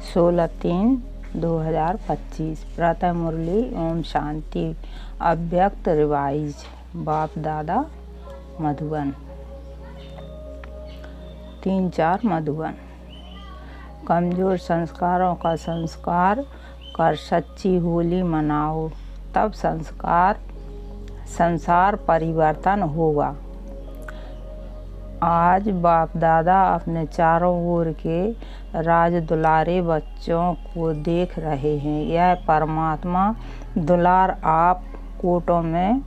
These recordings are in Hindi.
16/3/2025। प्रातः मुरली ओम शांति। अव्यक्त रिवाइज। बाप दादा मधुबन 3-4 मधुबन। कमज़ोर संस्कारों का संस्कार कर सच्ची होली मनाओ, तब संसार परिवर्तन होगा। आज बाप दादा अपने चारों ओर के राज दुलारे बच्चों को देख रहे हैं। यह परमात्मा दुलार आप कोटों में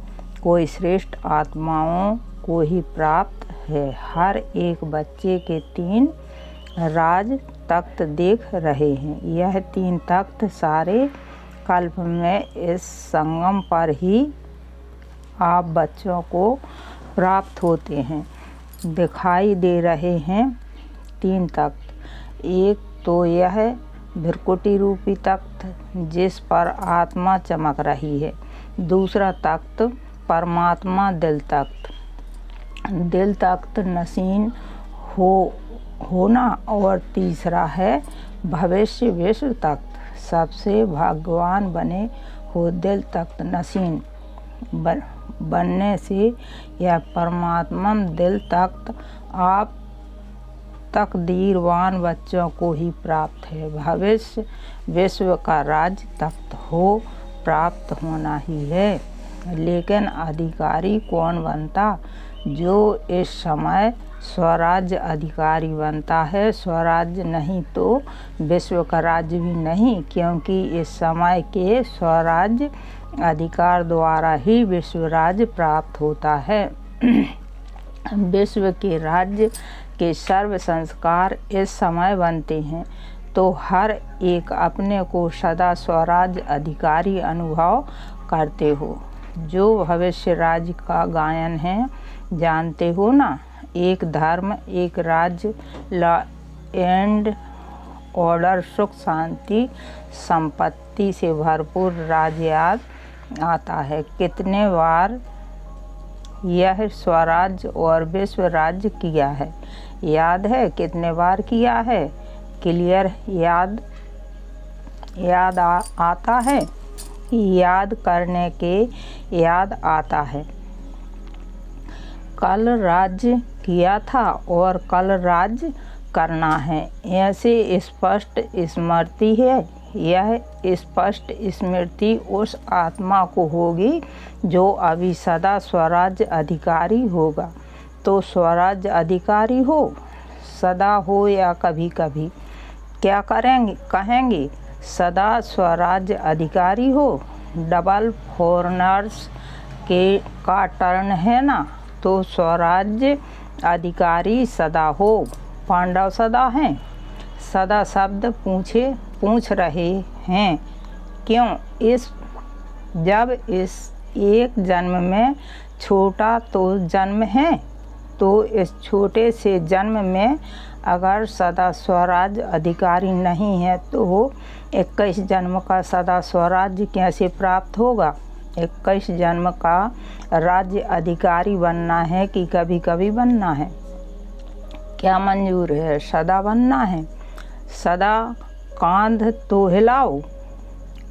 कोई श्रेष्ठ आत्माओं को ही प्राप्त है। हर एक बच्चे के 3 राज तख्त देख रहे हैं। यह 3 तख्त सारे कल्प में इस संगम पर ही आप बच्चों को प्राप्त होते हैं। दिखाई दे रहे हैं 3 तख्त। एक तो यह भृकुटी रूपी तख्त जिस पर आत्मा चमक रही है। दूसरा तख्त परमात्मा दिल तख्त नसीन होना। और तीसरा है भविष्य विश्व तख्त। सबसे भाग्यवान बने हो दिल तख्त नसीन बनने से यह परमात्मा दिल तख्त आप तकदीरवान बच्चों को ही प्राप्त है। भविष्य विश्व का राज तख्त प्राप्त होना ही है। लेकिन अधिकारी कौन बनता? जो इस समय स्वराज्य अधिकारी बनता है। स्वराज्य नहीं तो विश्व का राज्य भी नहीं, क्योंकि इस समय के स्वराज्य अधिकार द्वारा ही विश्व राज्य प्राप्त होता है। विश्व के राज्य के सर्व संस्कार इस समय बनते हैं, तो हर एक अपने को सदा स्वराज्य अधिकारी अनुभव करते हो। जो भविष्य राज्य का गायन है जानते हो ना। एक धर्म, एक राज्य, लॉ एंड ऑर्डर, सुख शांति संपत्ति से भरपूर राज्य याद आता है। कितने बार यह स्वराज्य और विश्व राज्य किया है? याद है कितने बार किया है? क्लियर याद आता है? याद करने के याद आता है। कल राज्य किया था और कल राज्य करना है, ऐसे स्पष्ट स्मृति है। यह स्पष्ट स्मृति उस आत्मा को होगी जो अभी सदा स्वराज्य अधिकारी होगा। तो स्वराज्य अधिकारी हो, सदा हो या कभी कभी, क्या कहेंगे? सदा स्वराज्य अधिकारी हो। डबल फॉरनर्स का टर्न है ना, तो स्वराज्य अधिकारी सदा हो। पांडव सदा हैं। सदा शब्द पूछ रहे हैं क्यों? जब इस एक जन्म में छोटा तो जन्म है, तो इस छोटे से जन्म में अगर सदा स्वराज्य अधिकारी नहीं है तो 21 जन्म का सदा स्वराज्य कैसे प्राप्त होगा? 21 जन्म का राज्य अधिकारी बनना है कि कभी कभी बनना है? क्या मंजूर है? सदा बनना है। सदा कांध तो हिलाओ।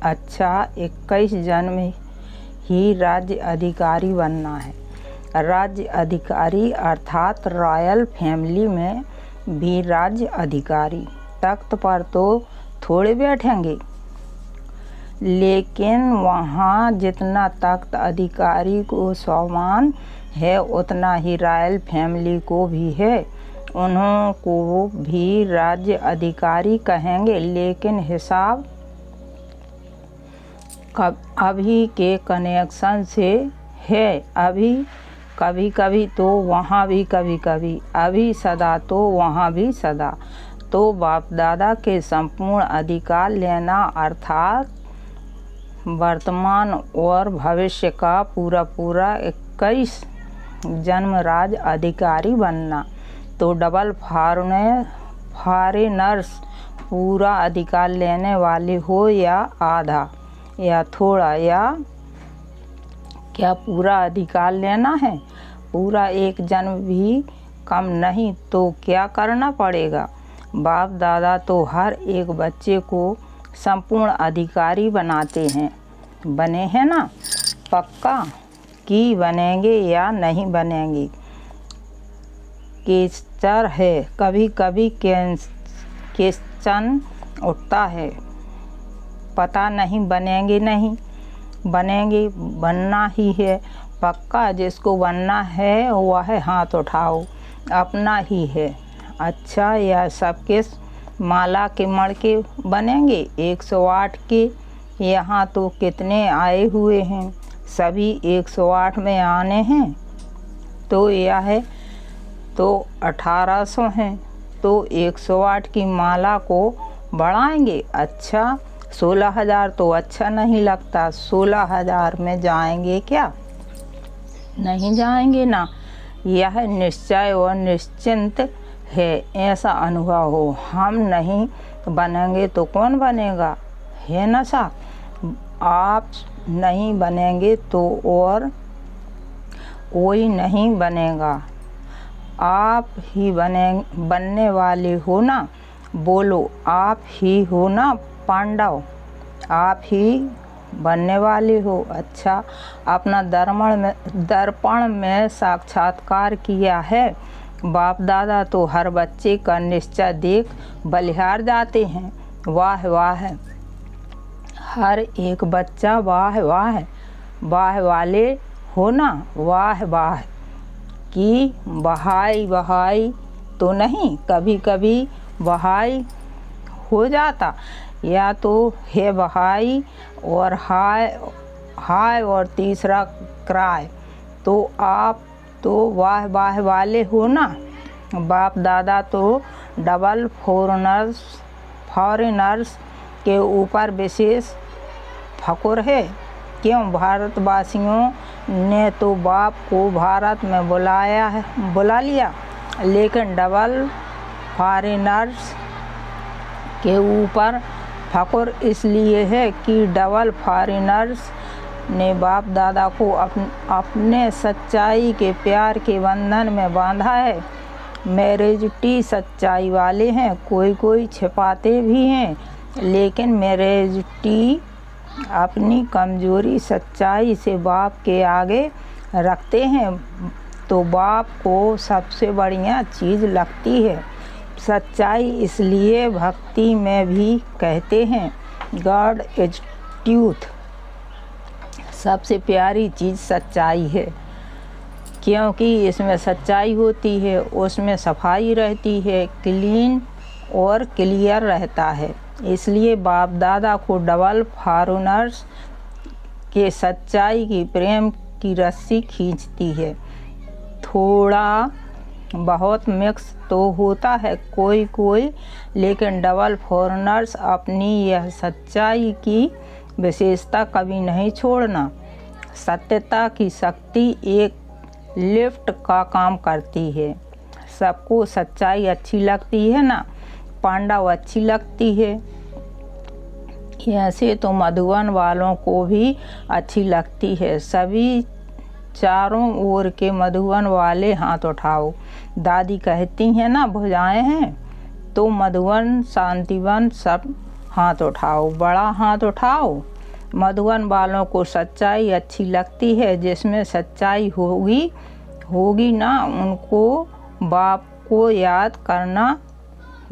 अच्छा, 21 जन्म ही राज्य अधिकारी बनना है। राज्य अधिकारी अर्थात रॉयल फैमिली में भी राज्य अधिकारी। तख्त पर तो थोड़े बैठेंगे, लेकिन वहाँ जितना तख्त अधिकारी को सम्मान है उतना ही रॉयल फैमिली को भी है। उन्हों को भी राज्य अधिकारी कहेंगे, लेकिन हिसाब अभी के कनेक्शन से है। अभी कभी कभी तो वहाँ भी कभी कभी, अभी सदा तो वहाँ भी सदा। तो बाप दादा के संपूर्ण अधिकार लेना अर्थात वर्तमान और भविष्य का पूरा 21 जन्म राज अधिकारी बनना। तो डबल फॉरेनर्स पूरा अधिकार लेने वाले हो या आधा या थोड़ा, या क्या पूरा अधिकार लेना है? पूरा 1 जन्म भी कम नहीं। तो क्या करना पड़ेगा? बाप दादा तो हर एक बच्चे को संपूर्ण अधिकारी बनाते हैं। बने हैं ना? पक्का कि बनेंगे या नहीं बनेंगे? क्वेश्चन है, कभी कभी क्वेश्चन उठता है, पता नहीं बनेंगे नहीं बनेंगे, बनना ही है पक्का। जिसको बनना है वह हाथ उठाओ, अपना ही है। अच्छा, यह सबके माला के मड़के बनेंगे 108 के। यहाँ तो कितने आए हुए हैं, सभी 108 में आने हैं। तो यह तो 1800 हैं, तो 108 की माला को बढ़ाएंगे। अच्छा, 16,000 तो अच्छा नहीं लगता, 16,000 में जाएंगे क्या? नहीं जाएंगे ना। यह निश्चय और निश्चिंत है, ऐसा अनुभव हो। हम नहीं बनेंगे तो कौन बनेगा? है ना साहब? आप नहीं बनेंगे तो और कोई नहीं बनेगा। आप ही बनने वाले हो ना? बोलो, आप ही हो ना पांडव? आप ही बनने वाले हो। अच्छा, अपना दर्पण में साक्षात्कार किया है। बाप दादा तो हर बच्चे का निश्चय देख बलिहार जाते हैं। वाह वाह, हर एक बच्चा वाह वाह वाह वाले हो ना? वाह वाह कि बहाई तो नहीं, कभी कभी बहाई हो जाता, या तो है बहाई और हाय और तीसरा क्राय। तो आप तो वाह वाह वाले हो ना? बाप दादा तो डबल फॉरेनर्स के ऊपर विशेष फक्र है। क्यों? भारतवासियों ने तो बाप को भारत में बुला लिया, लेकिन डबल फॉरेनर्स के ऊपर फक्र इसलिए है कि डबल फॉरेनर्स ने बाप दादा को अपने सच्चाई के प्यार के बंधन में बांधा है। मेजॉरिटी सच्चाई वाले हैं, कोई छिपाते भी हैं, लेकिन मेजॉरिटी अपनी कमजोरी सच्चाई से बाप के आगे रखते हैं। तो बाप को सबसे बढ़िया चीज़ लगती है सच्चाई। इसलिए भक्ति में भी कहते हैं गॉड इज ट्रूथ। सबसे प्यारी चीज़ सच्चाई है, क्योंकि इसमें सच्चाई होती है, उसमें सफाई रहती है, क्लीन और क्लियर रहता है। इसलिए बाप दादा को डबल फॉरेनर्स के सच्चाई की प्रेम की रस्सी खींचती है। थोड़ा बहुत मिक्स तो होता है कोई, लेकिन डबल फॉरेनर्स अपनी यह सच्चाई की विशेषता कभी नहीं छोड़ना। सत्यता की शक्ति एक लिफ्ट का काम करती है। सबको सच्चाई अच्छी लगती है ना? पांडव अच्छी लगती है। ऐसे तो मधुबन वालों को भी अच्छी लगती है। सभी चारों ओर के मधुबन वाले हाथ उठाओ। दादी कहती हैं ना, भुजाएं हैं, तो मधुबन शांतिवन सब हाथ उठाओ, बड़ा हाथ उठाओ। मधुबन वालों को सच्चाई अच्छी लगती है। जिसमें सच्चाई होगी ना, उनको बाप को याद करना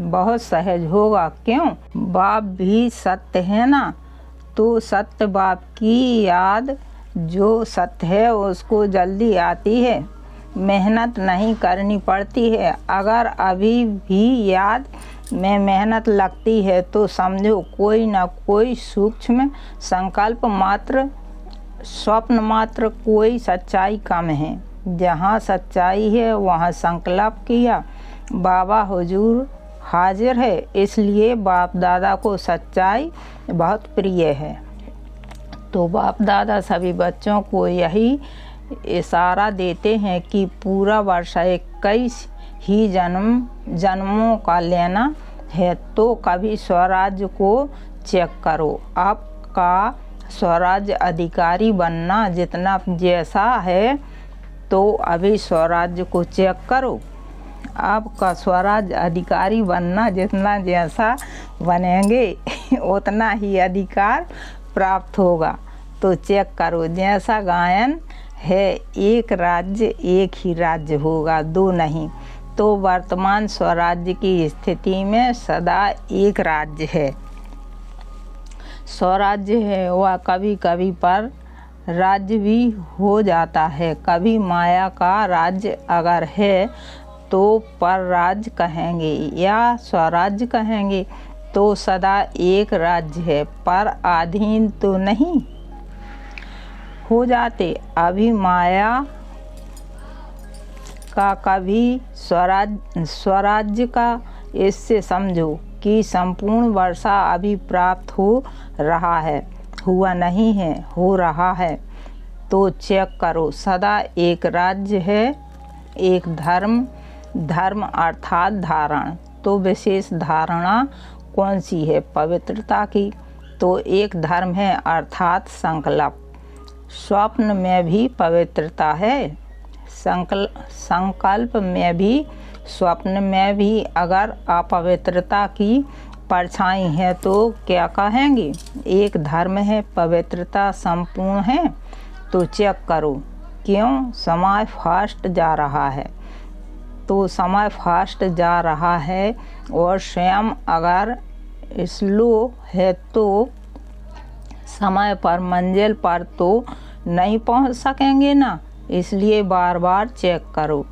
बहुत सहज होगा। क्यों? बाप भी सत्य है ना? तो सत्य बाप की याद जो सत्य है उसको जल्दी आती है, मेहनत नहीं करनी पड़ती है। अगर अभी भी याद में मेहनत लगती है तो समझो कोई ना कोई सूक्ष्म संकल्प मात्र, स्वप्न मात्र, कोई सच्चाई कम है। जहाँ सच्चाई है वहाँ संकल्प किया, बाबा हुजूर हाजिर है। इसलिए बाप दादा को सच्चाई बहुत प्रिय है। तो बाप दादा सभी बच्चों को यही इशारा देते हैं कि पूरा वर्ष 21 ही जन्मों का लेना है, तो कभी स्वराज्य को चेक करो। आपका स्वराज्य अधिकारी बनना जितना जैसा है, तो अभी स्वराज्य को चेक करो। आपका स्वराज अधिकारी बनना, जितना जैसा बनेंगे उतना ही अधिकार प्राप्त होगा। तो चेक करो, जैसा गायन है एक राज्य एक ही राज्य होगा, दो नहीं। तो वर्तमान स्वराज्य की स्थिति में सदा एक राज्य है। स्वराज्य है वह कभी कभी पर राज्य भी हो जाता है। कभी माया का राज्य अगर है तो पर राज्य कहेंगे या स्वराज्य कहेंगे। तो सदा एक राज्य है, पर अधीन तो नहीं हो जाते। अभी माया का कभी स्वराज्य का। इससे समझो कि संपूर्ण वर्षा अभी प्राप्त हो रहा है, हुआ नहीं है, हो रहा है। तो चेक करो, सदा एक राज्य है, एक धर्म अर्थात धारण। तो विशेष धारणा कौन सी है? पवित्रता की। तो एक धर्म है अर्थात संकल्प। स्वप्न में भी पवित्रता है, संकल्प में भी, स्वप्न में भी अगर अपवित्रता की परछाई है तो क्या कहेंगे? एक धर्म है, पवित्रता संपूर्ण है। तो चेक करो, क्यों? समय फास्ट जा रहा है। तो समय फास्ट जा रहा है और स्वयं अगर स्लो है तो समय पर, मंजिल पर तो नहीं पहुंच सकेंगे ना। इसलिए बार बार चेक करो,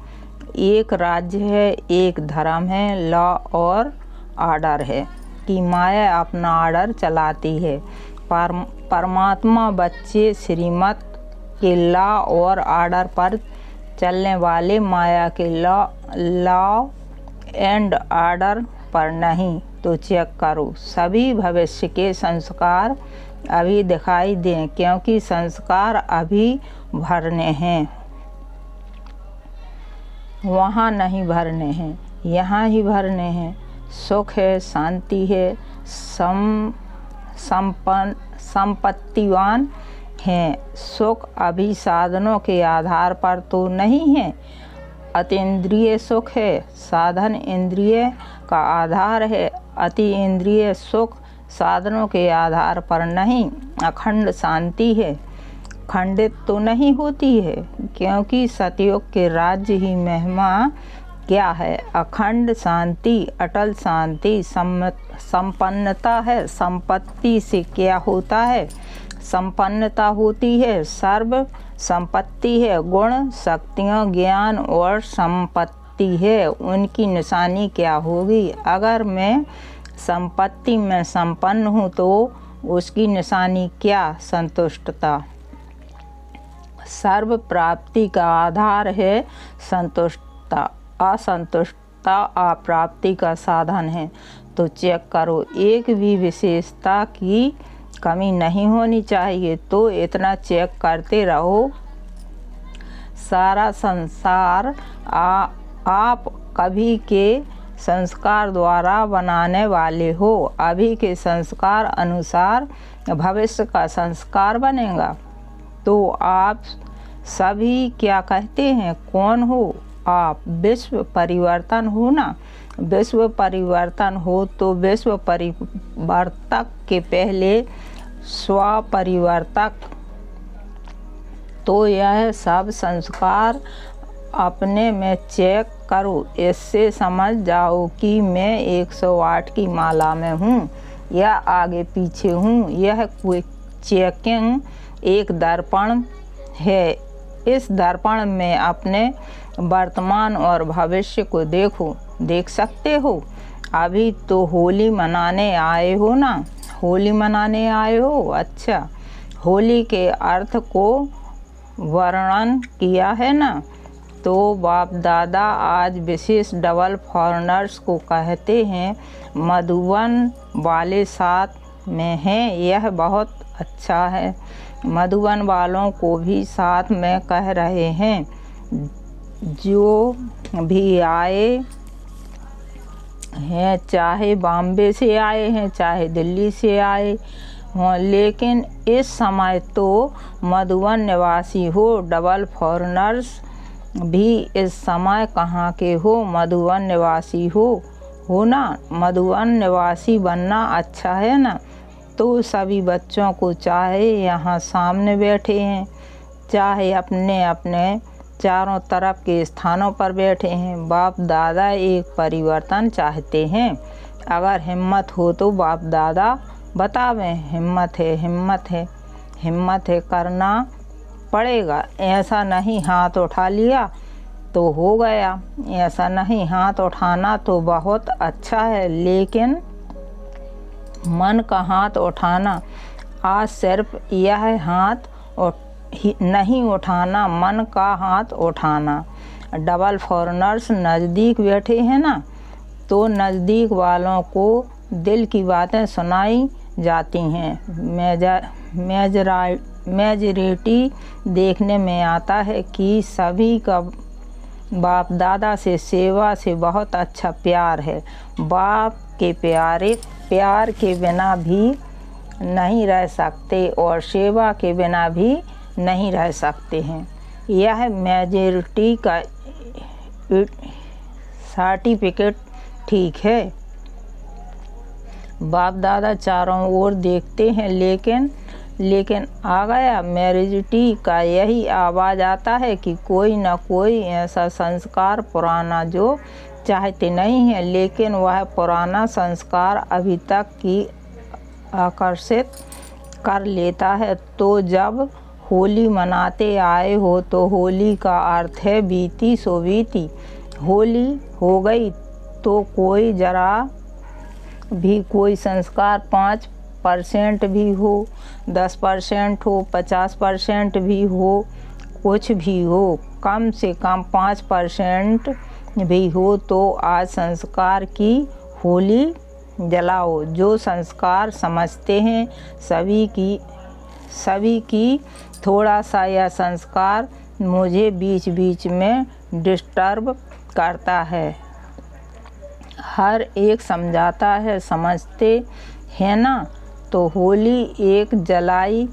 एक राज्य है, एक धर्म है, लॉ और ऑर्डर है कि माया अपना ऑर्डर चलाती है। परमात्मा बच्चे श्रीमत के लॉ और ऑर्डर पर चलने वाले, माया के लॉ एंड ऑर्डर पर नहीं। तो चेक करो, सभी भविष्य के संस्कार अभी दिखाई दें, क्योंकि संस्कार अभी भरने हैं, वहाँ नहीं भरने हैं, यहाँ ही भरने हैं। सुख है, शांति है, संपत्तिवान हैं। सुख अभी साधनों के आधार पर तो नहीं है। अतीन्द्रिय सुख है, साधन इंद्रिय का आधार है। अति इंद्रिय सुख साधनों के आधार पर नहीं। अखंड शांति है, खंडित तो नहीं होती है, क्योंकि सतयुग के राज्य ही महिमा क्या है? अखंड शांति, अटल शांति, संपन्नता है। संपत्ति से क्या होता है? संपन्नता होती है, सर्व संपत्ति है। गुण, शक्तियाँ, ज्ञान और संपत्ति है, उनकी निशानी क्या होगी? अगर मैं संपत्ति में संपन्न हूँ तो उसकी निशानी क्या? संतुष्टता। सर्व प्राप्ति का आधार है संतुष्टता। असंतुष्टता अप्राप्ति का साधन है। तो चेक करो, एक भी विशेषता की कमी नहीं होनी चाहिए। तो इतना चेक करते रहो, सारा संसार आप कभी के संस्कार द्वारा बनाने वाले हो। अभी के संस्कार अनुसार भविष्य का संस्कार बनेगा। तो आप सभी क्या कहते हैं? कौन हो आप? विश्व परिवर्तन हो ना। विश्व परिवर्तन हो तो विश्व परिवर्तक के पहले स्वपरिवर्तक। तो यह सब संस्कार अपने में चेक करो। इससे समझ जाओ कि मैं 108 की माला में हूँ या आगे पीछे हूँ। यह चेकिंग एक दर्पण है। इस दर्पण में अपने वर्तमान और भविष्य को देख सकते हो। अभी तो होली मनाने आए हो ना। होली मनाने आए हो, अच्छा। होली के अर्थ को वर्णन किया है ना। तो बाप दादा आज विशेष डबल फॉरेनर्स को कहते हैं, मधुबन वाले साथ में हैं, यह बहुत अच्छा है। मधुबन वालों को भी साथ में कह रहे हैं, जो भी आए हैं, चाहे बॉम्बे से आए हैं, चाहे दिल्ली से आए हों, लेकिन इस समय तो मधुबन निवासी हो। डबल फॉरेनर्स भी इस समय कहाँ के हो, मधुवन निवासी हो ना। मधुवन निवासी बनना अच्छा है ना। तो सभी बच्चों को चाहे यहाँ सामने बैठे हैं, चाहे अपने अपने चारों तरफ के स्थानों पर बैठे हैं, बाप दादा एक परिवर्तन चाहते हैं। अगर हिम्मत हो तो बाप दादा बतावें। हिम्मत है, हिम्मत है, हिम्मत है, करना पड़ेगा। ऐसा नहीं हाथ उठा लिया तो हो गया, ऐसा नहीं। हाथ उठाना तो बहुत अच्छा है, लेकिन मन का हाथ उठाना। आज सिर्फ यह हाथ नहीं उठाना, मन का हाथ उठाना। डबल फॉरेनर्स नज़दीक बैठे हैं ना, तो नज़दीक वालों को दिल की बातें सुनाई जाती हैं। मेजॉरिटी देखने में आता है कि सभी का बाप दादा से सेवा से बहुत अच्छा प्यार है। बाप के प्यार के बिना भी नहीं रह सकते और सेवा के बिना भी नहीं रह सकते हैं। यह मेजॉरिटी का सर्टिफिकेट ठीक है। बाप दादा चारों ओर देखते हैं, लेकिन आ गया मेजॉरिटी का यही आवाज़ आता है कि कोई ना कोई ऐसा संस्कार पुराना जो चाहते नहीं है, लेकिन वह पुराना संस्कार अभी तक की आकर्षित कर लेता है। तो जब होली मनाते आए हो तो होली का अर्थ है बीती सो बीती। होली हो गई तो कोई जरा भी कोई संस्कार 5% भी हो, 10% हो, 50% भी हो, कुछ भी हो, कम से कम 5% भी हो, तो आज संस्कार की होली जलाओ। जो संस्कार समझते हैं सभी की थोड़ा सा यह संस्कार मुझे बीच बीच में डिस्टर्ब करता है। हर एक समझाता है, समझते हैं ना। तो होली एक जलाई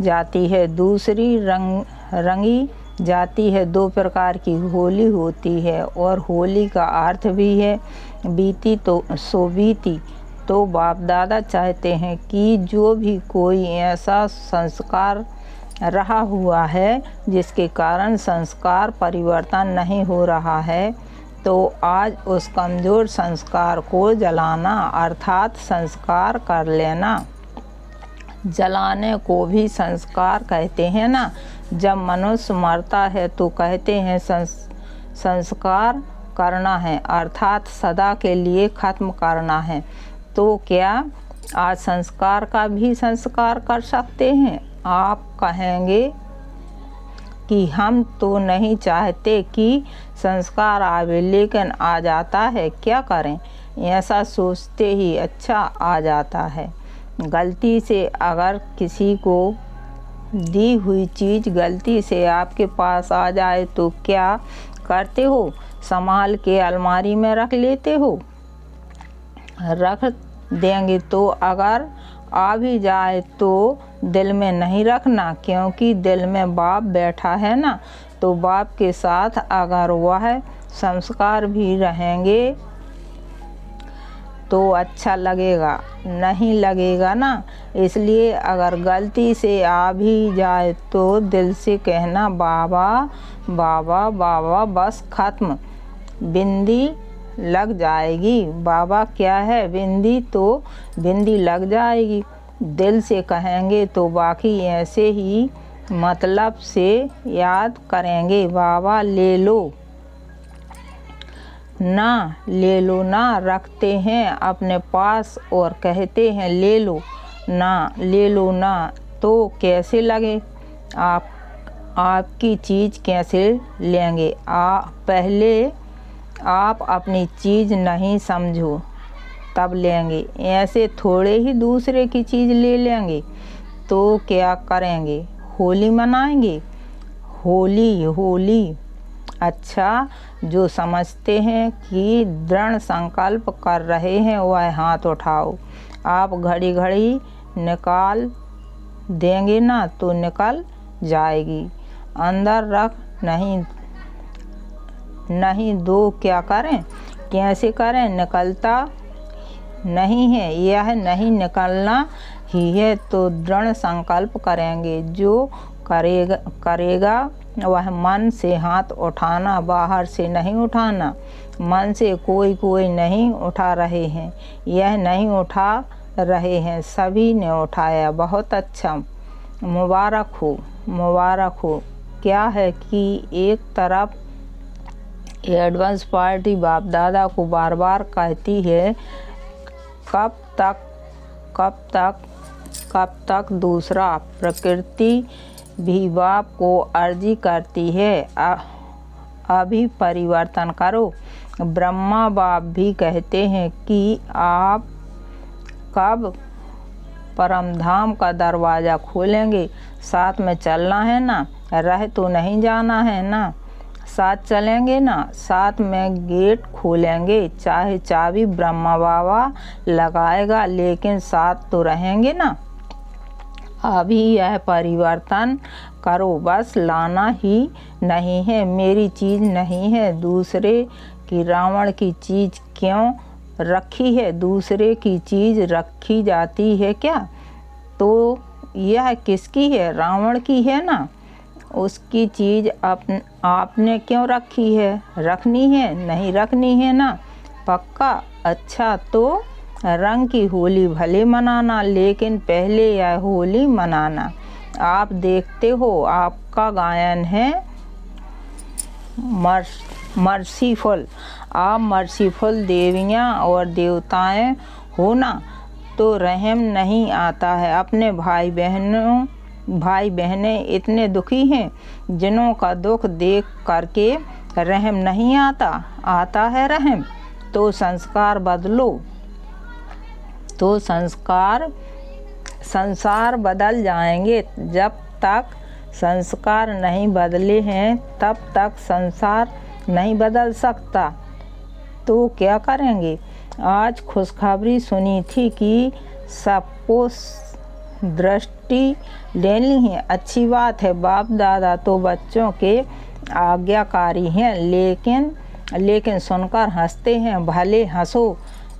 जाती है, दूसरी रंगी जाती है। 2 प्रकार की होली होती है और होली का अर्थ भी है बीती तो सो बीती। तो बाप दादा चाहते हैं कि जो भी कोई ऐसा संस्कार रहा हुआ है जिसके कारण संस्कार परिवर्तन नहीं हो रहा है, तो आज उस कमज़ोर संस्कार को जलाना अर्थात संस्कार कर लेना। जलाने को भी संस्कार कहते हैं ना। जब मनुष्य मरता है तो कहते हैं संस्कार करना है, अर्थात सदा के लिए ख़त्म करना है। तो क्या आज संस्कार का भी संस्कार कर सकते हैं? आप कहेंगे कि हम तो नहीं चाहते कि संस्कार आवे, लेकिन आ जाता है, क्या करें? ऐसा सोचते ही अच्छा आ जाता है। गलती से अगर किसी को दी हुई चीज़ गलती से आपके पास आ जाए तो क्या करते हो? संभाल के अलमारी में रख लेते हो? रख देंगे तो अगर आ भी जाए तो दिल में नहीं रखना, क्योंकि दिल में बाप बैठा है ना। तो बाप के साथ अगर वह संस्कार भी रहेंगे तो अच्छा लगेगा, नहीं लगेगा ना। इसलिए अगर गलती से आ भी जाए तो दिल से कहना बाबा बाबा बाबा, बस ख़त्म, बिंदी लग जाएगी। बाबा क्या है? बिंदी, तो बिंदी लग जाएगी। दिल से कहेंगे तो बाकी ऐसे ही मतलब से याद करेंगे। बाबा ले लो ना, ले लो ना, रखते हैं अपने पास और कहते हैं ले लो ना, ले लो ना। तो कैसे लगे? आपकी चीज़ कैसे लेंगे? पहले आप अपनी चीज़ नहीं समझो तब लेंगे। ऐसे थोड़े ही दूसरे की चीज़ ले लेंगे तो क्या करेंगे? होली मनाएंगे। होली अच्छा, जो समझते हैं कि दृढ़ संकल्प कर रहे हैं वह हाथ उठाओ। आप घड़ी घड़ी निकाल देंगे ना तो निकल जाएगी। अंदर नहीं दो क्या करें, कैसे करें, निकलता नहीं है, यह नहीं निकलना ही है तो दृढ़ संकल्प करेंगे। जो करेगा वह मन से हाथ उठाना, बाहर से नहीं उठाना। मन से कोई नहीं उठा रहे हैं, यह नहीं उठा रहे हैं, सभी ने उठाया, बहुत अच्छा, मुबारक हो। क्या है कि एक तरफ एडवांस पार्टी बाप दादा को बार बार कहती है कब तक, दूसरा प्रकृति भी बाप को अर्जी करती है अभी परिवर्तन करो। ब्रह्मा बाप भी कहते हैं कि आप कब परमधाम का दरवाज़ा खोलेंगे, साथ में चलना है ना, रह तो नहीं जाना है ना, साथ चलेंगे ना, साथ में गेट खोलेंगे, चाहे चाबी ब्रह्मा बाबा लगाएगा, लेकिन साथ तो रहेंगे ना। अभी यह परिवर्तन करो, बस लाना ही नहीं है, मेरी चीज़ नहीं है, दूसरे की रावण की चीज़ क्यों रखी है, दूसरे की चीज़ रखी जाती है क्या, तो यह किसकी है, रावण की है ना, उसकी चीज़ आपने क्यों रखी है, रखनी है, नहीं रखनी है ना, पक्का, अच्छा तो रंग की होली भले मनाना, लेकिन पहले यह होली मनाना। आप देखते हो आपका गायन है मर्सीफुल, आप मर्सीफुल देवियाँ और देवताएं हो ना, तो रहम नहीं आता है। अपने भाई बहनें इतने दुखी हैं, जिनों का दुख देख करके रहम नहीं आता है रहम। तो संस्कार बदलो, तो संसार बदल जाएंगे। जब तक संस्कार नहीं बदले हैं तब तक संसार नहीं बदल सकता, तो क्या करेंगे। आज खुशखबरी सुनी थी कि सबको दृष्टि लेनी है, अच्छी बात है। बाप दादा तो बच्चों के आज्ञाकारी हैं, लेकिन सुनकर हंसते हैं। भले हंसो,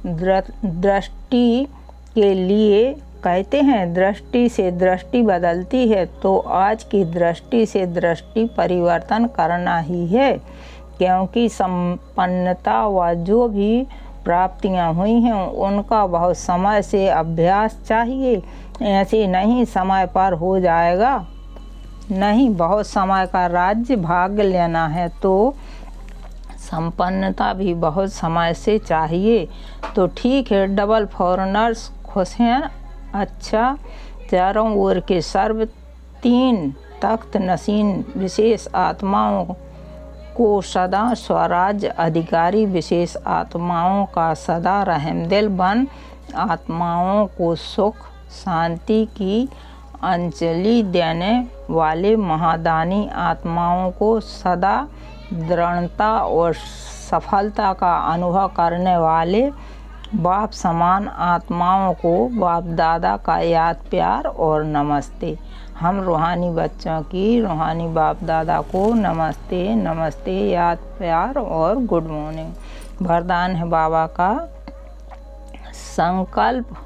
दृष्टि के लिए कहते हैं, दृष्टि से दृष्टि बदलती है, तो आज की दृष्टि से दृष्टि परिवर्तन करना ही है, क्योंकि संपन्नता व जो भी प्राप्तियां हुई हैं उनका बहुत समय से अभ्यास चाहिए। ऐसे नहीं समय पर हो जाएगा, नहीं, बहुत समय का राज्य भाग्य लेना है तो संपन्नता भी बहुत समय से चाहिए। तो ठीक है, डबल फॉरेनर्स खुश हैं, अच्छा। चारों ओर के सर्व 3 तख्त नशीन विशेष आत्माओं को सदा स्वराज्य अधिकारी विशेष आत्माओं का सदा रहमदिल बन आत्माओं को सुख शांति की अंजलि देने वाले महादानी आत्माओं को सदा दृढ़ता और सफलता का अनुभव करने वाले बाप समान आत्माओं को बाप दादा का याद प्यार और नमस्ते। हम रूहानी बच्चों की रूहानी बाप दादा को नमस्ते नमस्ते, याद प्यार और गुड मॉर्निंग। वरदान है बाबा का, संकल्प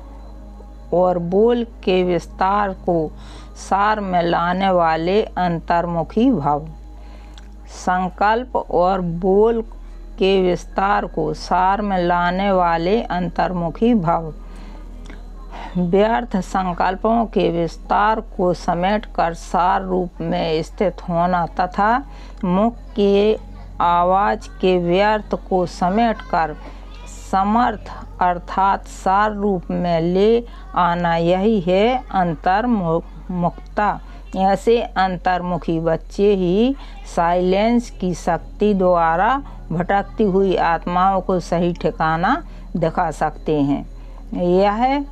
और बोल के विस्तार को सार में लाने वाले अंतर्मुखी भव। संकल्प और बोल के विस्तार को सार में लाने वाले अंतर्मुखी भव। व्यर्थ संकल्पों के विस्तार को समेटकर सार रूप में स्थित होना तथा मुख के आवाज के व्यर्थ को समेटकर समर्थ अर्थात सार रूप में ले आना, यही है अंतर्मुखता। ऐसे अंतर्मुखी बच्चे ही साइलेंस की शक्ति द्वारा भटकती हुई आत्माओं को सही ठिकाना दिखा सकते हैं। यह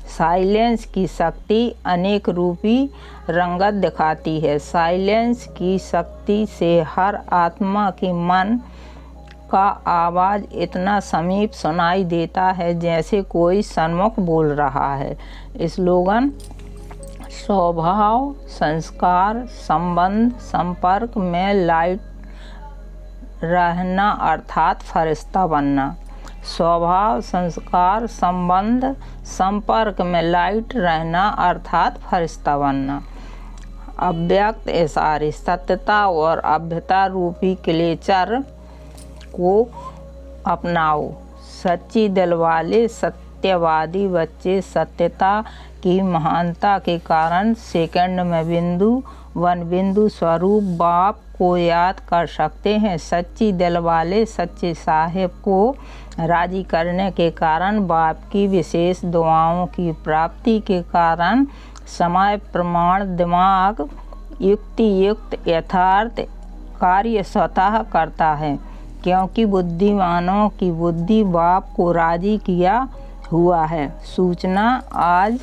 साइलेंस की शक्ति अनेक रूपी रंगत दिखाती है। साइलेंस की शक्ति से हर आत्मा के मन का आवाज़ इतना समीप सुनाई देता है जैसे कोई सन्मुख बोल रहा है। स्लोगन: स्वभाव, संस्कार, संबंध, संपर्क में रहना अर्थात फरिश्ता बनना। स्वभाव, संस्कार, संबंध, संपर्क में लाइट रहना अर्थात फरिश्ता बनना। अव्यक्त इशारे, सत्यता और अभ्यता रूपी क्लेचर को अपनाओ। सच्ची दिल वाले सत्यवादी बच्चे सत्यता की महानता के कारण सेकंड में बिंदु वन बिंदु स्वरूप बाप को याद कर सकते हैं। सच्ची दिल वाले सच्चे साहिब को राजी करने के कारण बाप की विशेष दुआओं की प्राप्ति के कारण समय प्रमाण दिमाग युक्ति युक्त यथार्थ कार्य स्वतः करता है, क्योंकि बुद्धिमानों की बुद्धि बाप को राजी किया हुआ है। सूचना, आज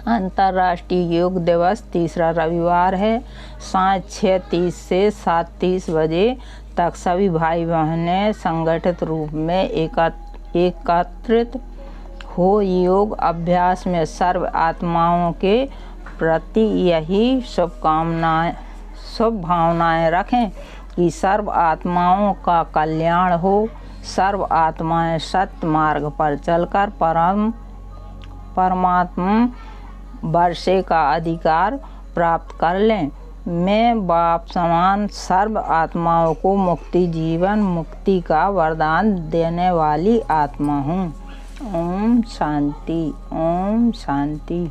अंतर्राष्ट्रीय योग दिवस तीसरा रविवार है। सांझ 6:30 से 7:30 बजे तक सभी भाई बहनें संगठित रूप में एकत्रित हो योग अभ्यास में सर्व आत्माओं के प्रति यही शुभ भावनाएं रखें कि सर्व आत्माओं का कल्याण हो। सर्व आत्माएं सत्य मार्ग पर चलकर परमात्मा वर्षे का अधिकार प्राप्त कर लें। मैं बाप समान सर्व आत्माओं को मुक्ति, जीवन मुक्ति का वरदान देने वाली आत्मा हूँ। ओम शांति, ओम शांति।